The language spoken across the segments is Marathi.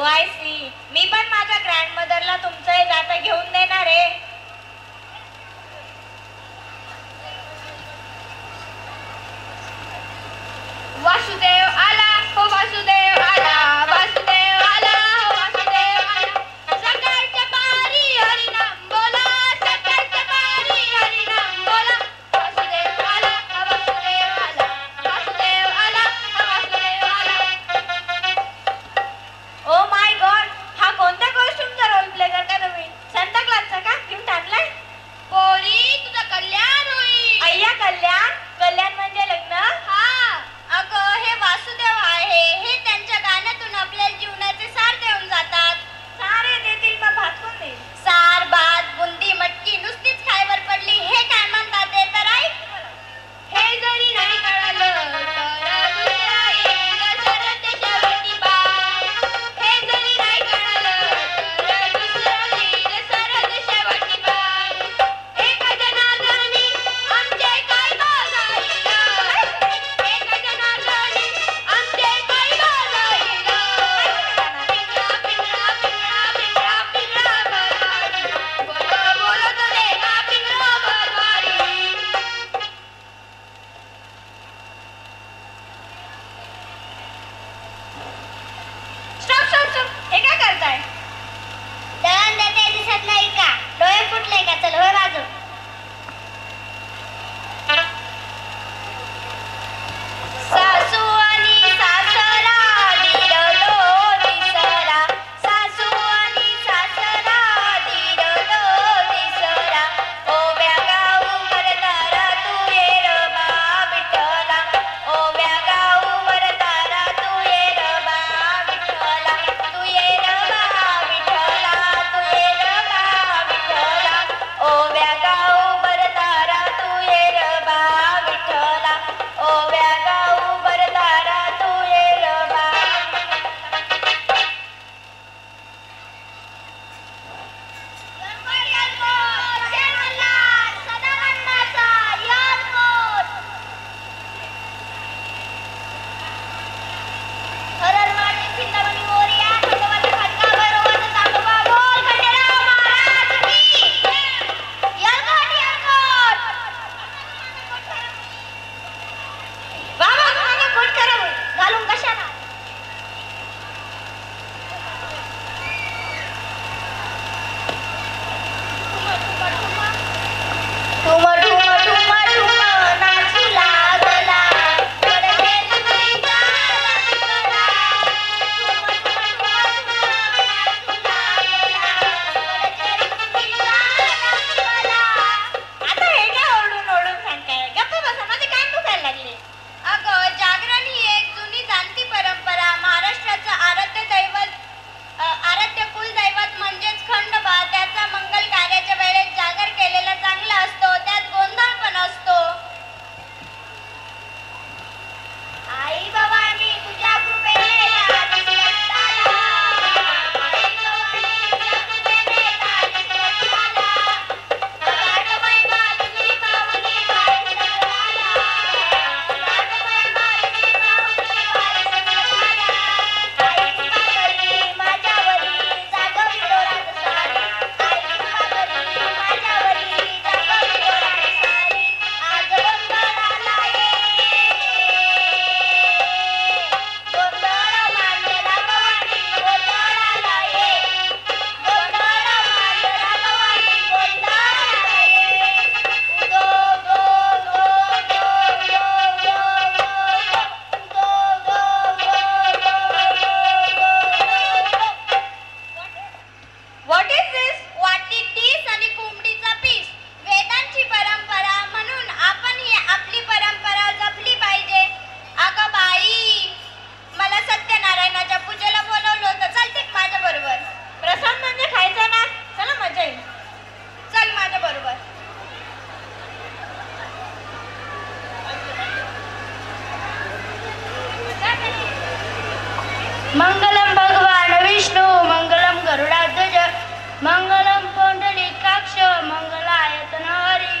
O I C. मी पण माझ्या ग्रँडमदरला तुमचं हे जातं घेऊन देणार आहे. वासुदेव आला हो वासुदेव आला, वासुदेव आला हो वासुदेव आला. सकाळच्या पारी हरिनाम बोला, सकाळच्या पारी हरिनाम बोला. वासुदेव आला हा वासुदेव आला, वासुदेव आला हा वासुदेव आला. ओ माय गॉड, हा कोणत्या कॉस्ट्युमचा रोल प्ले करता तुम्ही? सांता क्लॉजचा का गिफ्ट आणलाय? पोरी तुझं कल्याण होईल. अय्या कल्याण? कल्याण म्हणजे लग्न? हा अगं हे वासुदेव आहे, हे त्यांच्या गाण्यातून आपल्या जीवनाचे सार देऊन जातात. सारे देतील मग भात कोण देईल? सार भात बुंदी मटकी नुसतीच खायवर पडली हे काय म्हणतात ते तर ऐक. हे जरी नाही कळालं तर दुसरा येईल सरदेशावरती बाण. हे जरी नाही कळालं तर दुसरा येईल सरदेशावरती बाण. एक जनार्दनी आमचे काय बाजाईला, एक जनार्दनी आमचे काय बाजाईला. पिंगळा पिंगळा पिंगळा पिंगळा पिंगळा भरवारी, बोल बोलत देगा Pingla Bharwari. Stop stop stop. हे काय करताय? दळण देते दिसत नाही का? डोळे फुटले का? चल होय बाजू. सासू आणि सासरा दीर दो तिसरा, सासू आणि सासरा दीर दो तिसरा. ओव्या गाऊ वरदारा तू ये र बा विठ्ठला, ओव्या गाऊ वरदारा तू ये र बा विठ्ठला, तू ये र बा विठ्ठला, तू ये र बा विठ्ठला. ओव्या गाऊ वरदारा तू ये र बा विठ्ठला, ओव्या गाऊ वरदारा तू ये र बा. घालून कशाला? ठुम ठुम ठुम ठुम नाचू लागला, पडदे तुझ्या लागला. ठुम ठुम ठुम ठुम नाचू लागला, पडदे तुझ्या लागला. आता हे काय ओरडून ओरडून सांगताय? गप्प बसा, माझे कान दुखायला लागले. अगं जागरण ही एक जुनी जाणती परंपरा. महाराष्ट्राचं आराध्य दैवत आराध्य कुलदैवत म्हणजेच खंडोबा, त्याचा मंगल कार्याच्या वेळेस जागर केलेला चांगला असतो, त्यात गोंधळ पण असतो. आई भवानी तुझ्या कृपेने तारीख आला, आई भवानी तुझ्या कृपेने तारीख आला. गाठ महिमा तुझी माऊली वारीस आला, गाठ महिमा तुझी माऊली वारीस आला. आई तुझा घरी माझ्यावरी जागवी डोळ्यात सारी, आई तुझा घरी माझ्यावरी जागवी डोळ्यात सारी. आज गोंधळाला ये, गोंधळ मांडला भवानी गोंधळाला ये, गोंधळ मांडला भवानी गोंधळाला ये. उदो गो गो गो गो गो गो, उदो गो गो गो गो गो गो. व्हॉट इज दिस? वाटीत डिस आणि कोंबडीचा पीस. वेदांची परंपरा म्हणून आपण ही आपली परंपरा जपली पाहिजे. अगं बाई, मला सत्यनारायणाच्या पूजेला बोलवलं होतं, चालते का माझ्या बरोबर? प्रसाद म्हणजे खायचा ना. चला मजा येईल. चल माझ्या बरोबर. मंगलम भगवान विष्णू मंगलम गरुडाध्वज मंगलम पुंडलीकाक्ष मंगलायतन हरी.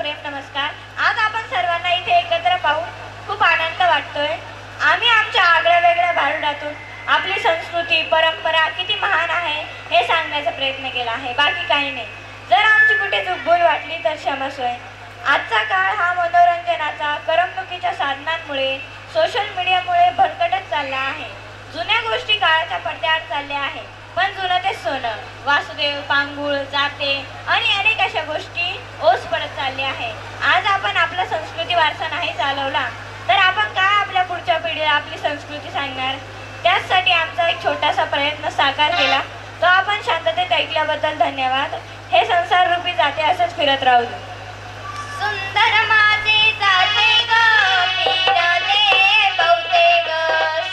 प्रेम नमस्कार. आज आपण सर्वांना इथे एकत्र पाहून खूप आनंद वाटतोय. आम्ही आमच्या आगळ्या वेगळ्या भारुडातून आपली संस्कृती परंपरा किती महान आहे हे सांगण्याचा प्रयत्न केला आहे, बाकी काही नाही. जर आमची कुठे चूक भूल वाटली तर क्षमस्वय. आजचा काळ हा मनोरंजनाचा करमणुकीच्या साधनांमुळे सोशल मीडियामुळे भरकटत चालला आहे. जुन्या गोष्टी काळाच्या पडद्याआड चालल्या आहे, पण जुनं ते सोनं, वासुदेव, पांगुळ, जाते आणि अनेक अशा गोष्टी ओस पडत चालले आहे. आज आपण आपला संस्कृती वारसा नाही चालवला तर आपण काय आपल्या पुढच्या पिढीला आपली संस्कृती सांगणार. त्याचसाठी आमचा एक छोटासा प्रयत्न साकार केला, तो आपण शांततेत ऐकल्याबद्दल धन्यवाद. हे संसार रूपी जाते असंच फिरत राहू दे. सुंदर माझे जाते ग फिरते बहुते ग